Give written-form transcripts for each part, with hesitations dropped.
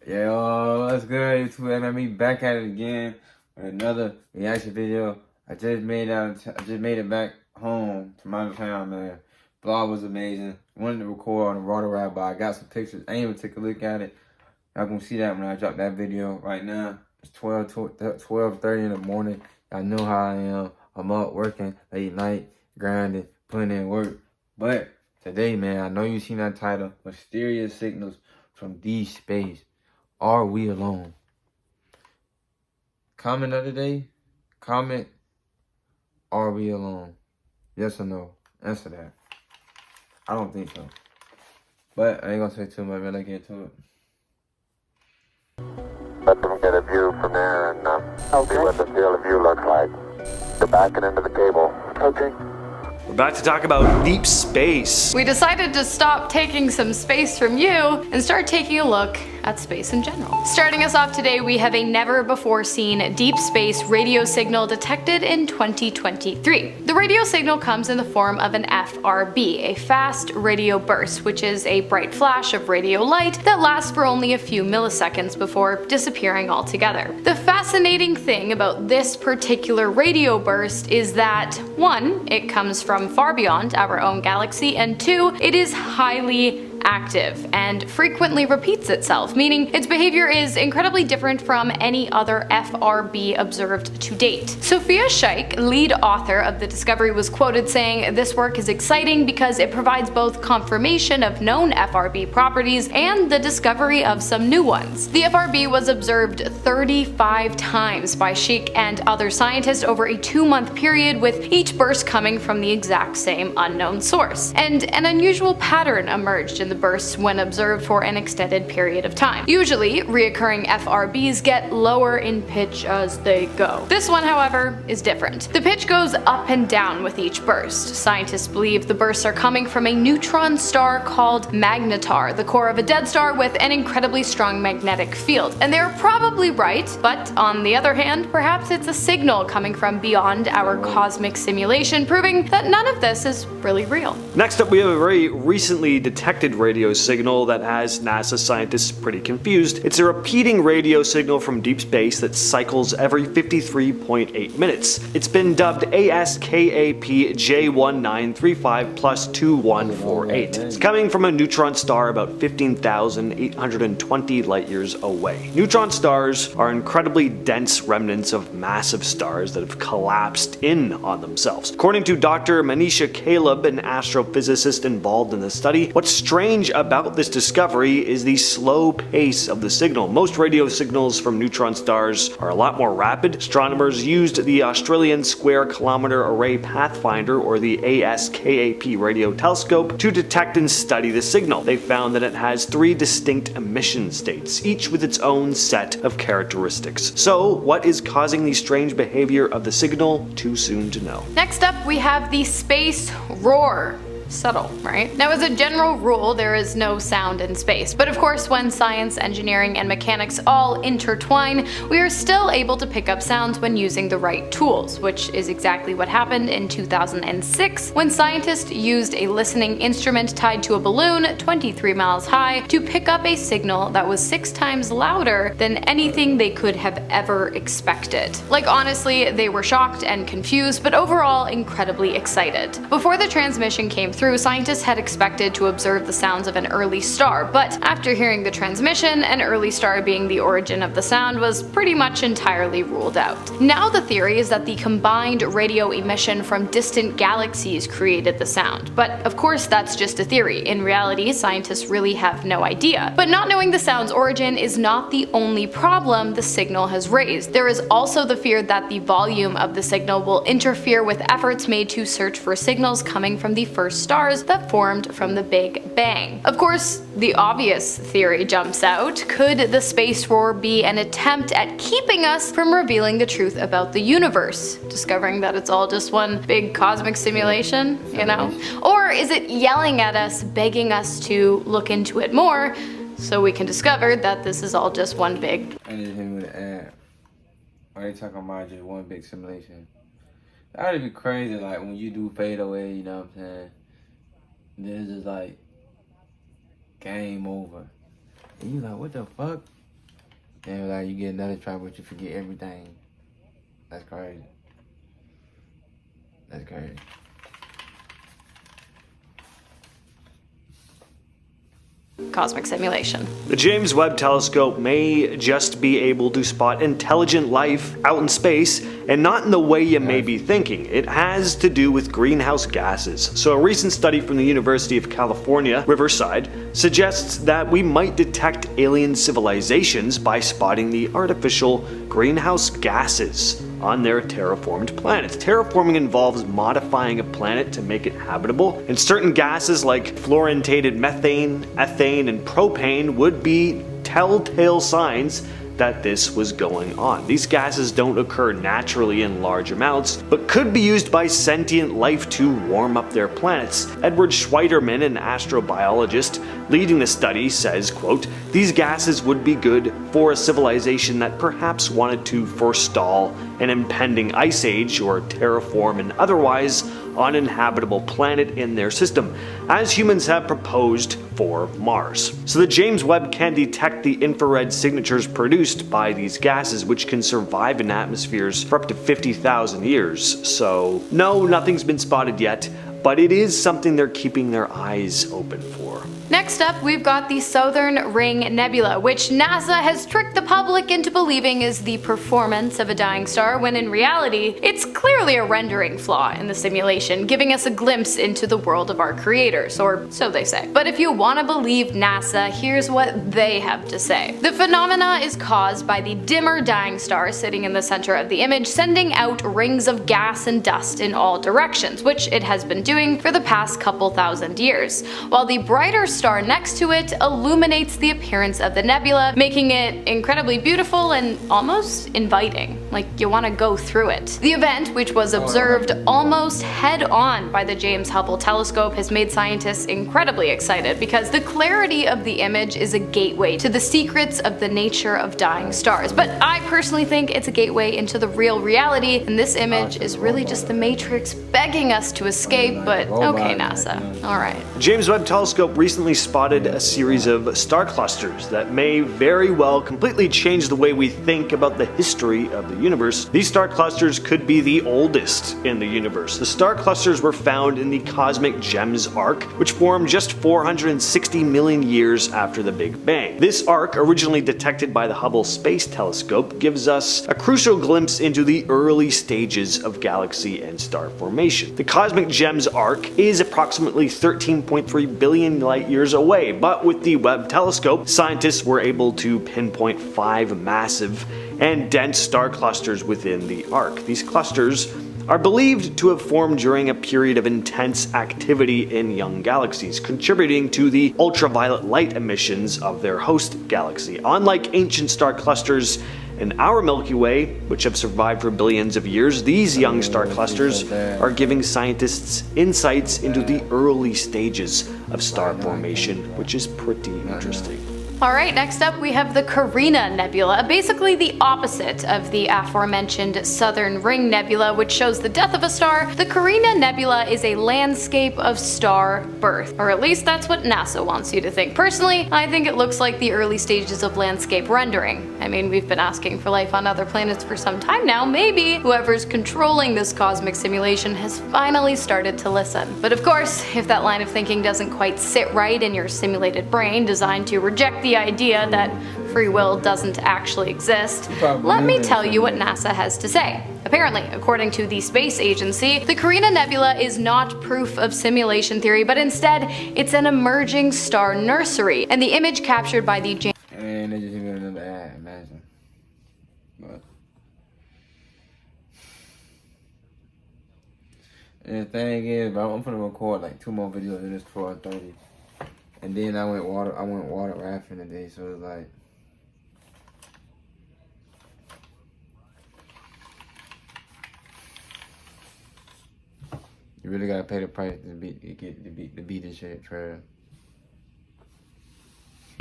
Yo, what's good, YouTube MME? Back at it again with another reaction video. I just made it back home to my town, man. Vlog was amazing. Wanted to record on the water ride, but I got some pictures. I ain't even take a look at it. Y'all gonna see that when I drop that video. Right now, it's 12:30 in the morning. Y'all know how I am. I'm up working late night, grinding, putting in work. But today, man, I know you seen that title, Mysterious Signals from Deep Space. Are we alone? Comment of the day. Comment, are we alone? Yes or no? Answer that. I don't think so. But I ain't gonna say too much, man. Let's get to it. Let them get a view from there and see what the field of view looks like. They're backing into the cable. Okay. We're about to talk about deep space. We decided to stop taking some space from you and start taking a look at space in general. Starting us off today, we have a never before seen deep space radio signal detected in 2023. The radio signal comes in the form of an FRB, a fast radio burst, which is a bright flash of radio light that lasts for only a few milliseconds before disappearing altogether. The fascinating thing about this particular radio burst is that, one, it comes from far beyond our own galaxy, and two, it is highly active and frequently repeats itself, meaning its behavior is incredibly different from any other FRB observed to date. Sophia Scheik, lead author of the discovery, was quoted saying, "This work is exciting because it provides both confirmation of known FRB properties and the discovery of some new ones." The FRB was observed 35 times by Scheik and other scientists over a 2-month period, with each burst coming from the exact same unknown source. And an unusual pattern emerged in the bursts when observed for an extended period of time. Usually, reoccurring FRBs get lower in pitch as they go. This one, however, is different. The pitch goes up and down with each burst. Scientists believe the bursts are coming from a neutron star called Magnetar, the core of a dead star with an incredibly strong magnetic field. And they're probably right, but on the other hand, perhaps it's a signal coming from beyond our cosmic simulation, proving that none of this is really real. Next up, we have a very recently detected radio signal that has NASA scientists pretty confused. It's a repeating radio signal from deep space that cycles every 53.8 minutes. It's been dubbed ASKAP J1935 plus 2148. It's coming from a neutron star about 15,820 light years away. Neutron stars are incredibly dense remnants of massive stars that have collapsed in on themselves. According to Dr. Manisha Caleb, an astrophysicist involved in the study, what's strange about this discovery is the slow pace of the signal. Most radio signals from neutron stars are a lot more rapid. Astronomers used the Australian Square Kilometre Array Pathfinder, or the ASKAP radio telescope, to detect and study the signal. They found that it has 3 distinct emission states, each with its own set of characteristics. So, what is causing the strange behavior of the signal? Too soon to know. Next up, we have the space roar. Subtle, right? Now, as a general rule, there is no sound in space. But of course, when science, engineering, and mechanics all intertwine, we are still able to pick up sounds when using the right tools, which is exactly what happened in 2006 when scientists used a listening instrument tied to a balloon 23 miles high to pick up a signal that was 6 times louder than anything they could have ever expected. Like, honestly, they were shocked and confused, but overall incredibly excited. Before the transmission came through, scientists had expected to observe the sounds of an early star, but after hearing the transmission, an early star being the origin of the sound was pretty much entirely ruled out. Now the theory is that the combined radio emission from distant galaxies created the sound, but of course that's just a theory. In reality, scientists really have no idea. But not knowing the sound's origin is not the only problem the signal has raised. There is also the fear that the volume of the signal will interfere with efforts made to search for signals coming from the first stars that formed from the Big Bang. Of course, the obvious theory jumps out. Could the space roar be an attempt at keeping us from revealing the truth about the universe? Discovering that it's all just one big cosmic simulation, you know? Or is it yelling at us, begging us to look into it more so we can discover that this is all just one big... I just hit me with an ad. Why they talking about just one big simulation? That'd be crazy, like when you do fade away, you know what I'm saying? Then it's just like game over. And you like, what the fuck? And like you get another try, but you forget everything. That's crazy. That's crazy. Cosmic simulation. The James Webb Telescope may just be able to spot intelligent life out in space, and not in the way you may be thinking. It has to do with greenhouse gases. So a recent study from the University of California, Riverside, suggests that we might detect alien civilizations by spotting the artificial greenhouse gases on their terraformed planets. Terraforming involves modifying a planet to make it habitable, and certain gases like fluorinated methane, ethane, and propane would be telltale signs that this was going on. These gases don't occur naturally in large amounts, but could be used by sentient life to warm up their planets. Edward Schweiderman, an astrobiologist leading the study, says, quote, "These gases would be good for a civilization that perhaps wanted to forestall an impending ice age or terraform an otherwise uninhabitable planet in their system, as humans have proposed for Mars." So the James Webb can detect the infrared signatures produced by these gases, which can survive in atmospheres for up to 50,000 years. So no, nothing's been spotted yet, but it is something they're keeping their eyes open for. Next up, we've got the Southern Ring Nebula, which NASA has tricked the public into believing is the performance of a dying star, when in reality, it's clearly a rendering flaw in the simulation, giving us a glimpse into the world of our creators, or so they say. But if you want to believe NASA, here's what they have to say. The phenomena is caused by the dimmer dying star sitting in the center of the image, sending out rings of gas and dust in all directions, which it has been doing for the past couple thousand years, while the brighter star next to it illuminates the appearance of the nebula, making it incredibly beautiful and almost inviting, like you want to go through it. The event, which was observed almost head-on by the James Hubble telescope, has made scientists incredibly excited because the clarity of the image is a gateway to the secrets of the nature of dying stars. But I personally think it's a gateway into the real reality, and this image is really just the Matrix begging us to escape, but okay, NASA. Alright. James Webb Telescope recently spotted a series of star clusters that may very well completely change the way we think about the history of the universe. These star clusters could be the oldest in the universe. The star clusters were found in the Cosmic Gems Arc, which formed just 460 million years after the Big Bang. This arc, originally detected by the Hubble Space Telescope, gives us a crucial glimpse into the early stages of galaxy and star formation. The Cosmic Gems Arc is approximately 13.3 billion light years away, but with the Webb telescope, scientists were able to pinpoint 5 massive and dense star clusters within the arc. These clusters are believed to have formed during a period of intense activity in young galaxies, contributing to the ultraviolet light emissions of their host galaxy. Unlike ancient star clusters in our Milky Way, which have survived for billions of years, these young star clusters are giving scientists insights into the early stages of star formation, which is pretty interesting. Alright, next up we have the Carina Nebula, basically the opposite of the aforementioned Southern Ring Nebula, which shows the death of a star. The Carina Nebula is a landscape of star birth, or at least that's what NASA wants you to think. Personally, I think it looks like the early stages of landscape rendering. I mean, we've been asking for life on other planets for some time now. Maybe whoever's controlling this cosmic simulation has finally started to listen. But of course, if that line of thinking doesn't quite sit right in your simulated brain designed to reject the idea that free will doesn't actually exist, let me tell you what NASA has to say. Apparently, according to the space agency, the Carina Nebula is not proof of simulation theory, but instead it's an emerging star nursery, and the image captured by the James And they just even another ad, imagine. But and the thing is, bro, I'm gonna record like 2 more videos in this 12:30. And then I went water rafting today, so it's like you really gotta pay the price to beat this shit, Trev.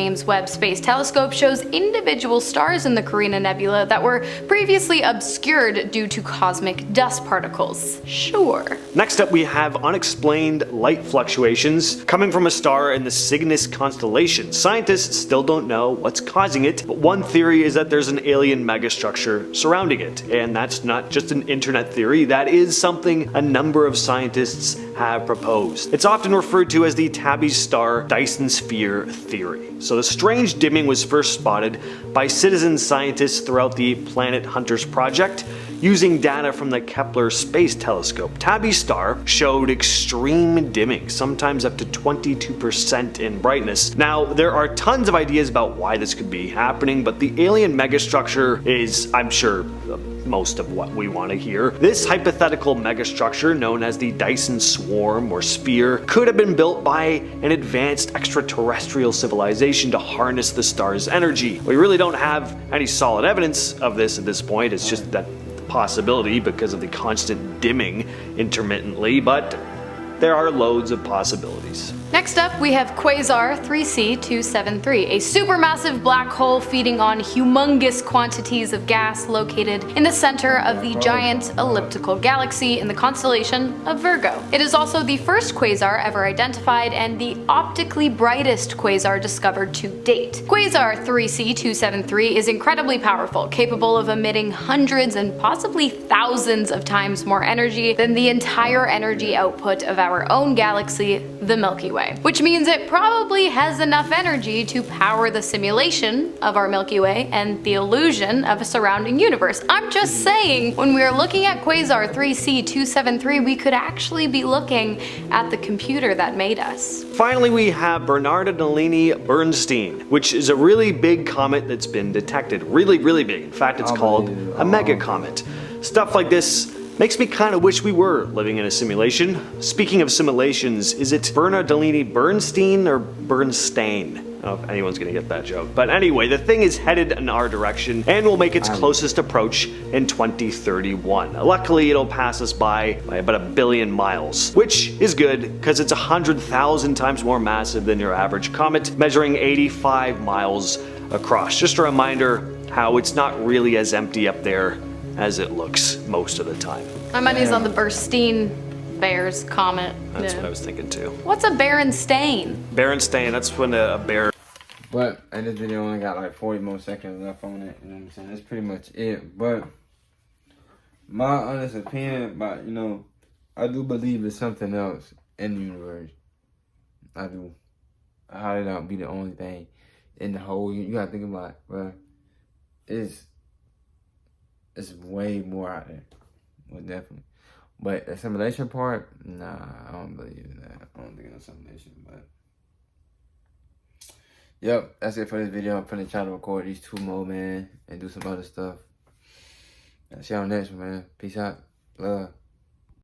James Webb Space Telescope shows individual stars in the Carina Nebula that were previously obscured due to cosmic dust particles. Sure. Next up, we have unexplained light fluctuations coming from a star in the Cygnus constellation. Scientists still don't know what's causing it, but one theory is that there's an alien megastructure surrounding it. And that's not just an internet theory, that is something a number of scientists have proposed. It's often referred to as the Tabby star Dyson sphere theory. So the strange dimming was first spotted by citizen scientists throughout the Planet Hunters project using data from the Kepler Space Telescope. Tabby star showed extreme dimming, sometimes up to 22% in brightness. Now, there are tons of ideas about why this could be happening, but the alien megastructure is, I'm sure, most of what we want to hear. This hypothetical megastructure, known as the Dyson swarm or sphere, could have been built by an advanced extraterrestrial civilization to harness the star's energy. We really don't have any solid evidence of this at this point. It's just that possibility because of the constant dimming intermittently, but there are loads of possibilities. Next up, we have Quasar 3C273, a supermassive black hole feeding on humongous quantities of gas located in the center of the giant elliptical galaxy in the constellation of Virgo. It is also the first quasar ever identified and the optically brightest quasar discovered to date. Quasar 3C273 is incredibly powerful, capable of emitting hundreds and possibly thousands of times more energy than the entire energy output of our own galaxy, the Milky Way. Which means it probably has enough energy to power the simulation of our Milky Way and the illusion of a surrounding universe. I'm just saying, when we're looking at Quasar 3C273, we could actually be looking at the computer that made us. Finally, we have Bernardinelli Bernstein, which is a really big comet that's been detected. Really, really big. In fact, it's called a megacomet. Stuff like this makes me kind of wish we were living in a simulation. Speaking of simulations, is it Bernardini Bernstein or Bernstein? I don't know if anyone's gonna get that joke. But anyway, the thing is headed in our direction and will make its closest approach in 2031. Luckily, it'll pass us by about 1 billion miles, which is good because it's 100,000 times more massive than your average comet, measuring 85 miles across. Just a reminder how it's not really as empty up there as it looks most of the time. My money's on the Bernstein Bears comet. That's what I was thinking too. What's a Berenstain? Berenstain, that's when a bear. But and this video only got like 40 more seconds left on it. You know what I'm saying? That's pretty much it. But my honest opinion about, I do believe there's something else in the universe. I do. I highly doubt be the only thing in the whole. You gotta think about it, bro. It's way more out there. Well, definitely. But the simulation part, nah, I don't believe in that. I don't think it's a simulation, but. Yep, that's it for this video. I'm finna try to record these 2 more, man, and do some other stuff. See y'all next one, man. Peace out. Love.